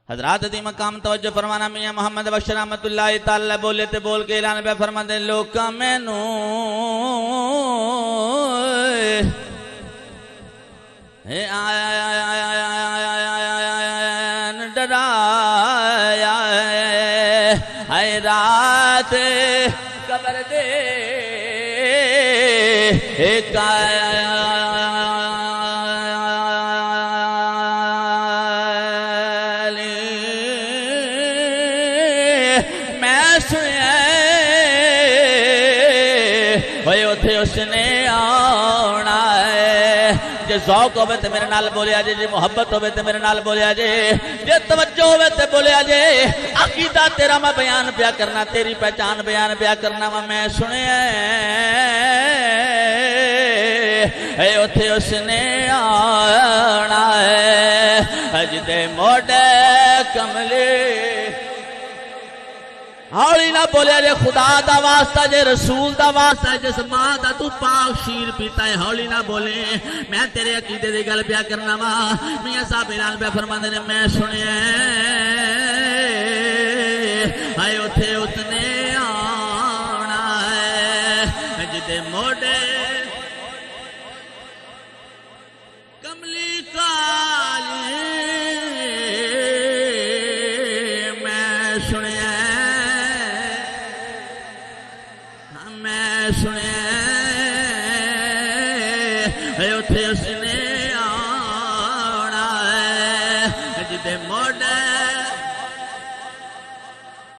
حضرات دی مقام توجہ فرمانا میاں محمد بخش رحمت اللہ تعالی بولے تے بول کے اعلان پہ فرما دے لوکاں مینوں ڈرایا اے رات قبر دے میں سنیا ہوئے اتھے اس نے آنا ہے جے ذوق ہوئے تے میرے نال بولیا جے جے محبت ہوئے تے میرے نال بولیا جے جے توجہ ہوئے تے بولیا جے عقیدہ تیرا میں بیان پیا کرنا تیری پہچان بیان پیا کرنا میں سنیا ہے اتھے اس نے آنا ہے جدے موڑے کملے ہولی نہ بولے جے خدا دا واسطہ جے رسول دا واسطہ جس ماں دا تو پاک شیر پیتا ہے ہولی نہ بولے میں تیرے عقیدے دی گل پیا کرنا وا میاں صاحب اعلان پہ فرماندے نے میں سنیا ہائے اتھے اتنے آنا ہے جدے موڑے کملی کالی میں سنیا سنے اتھے اس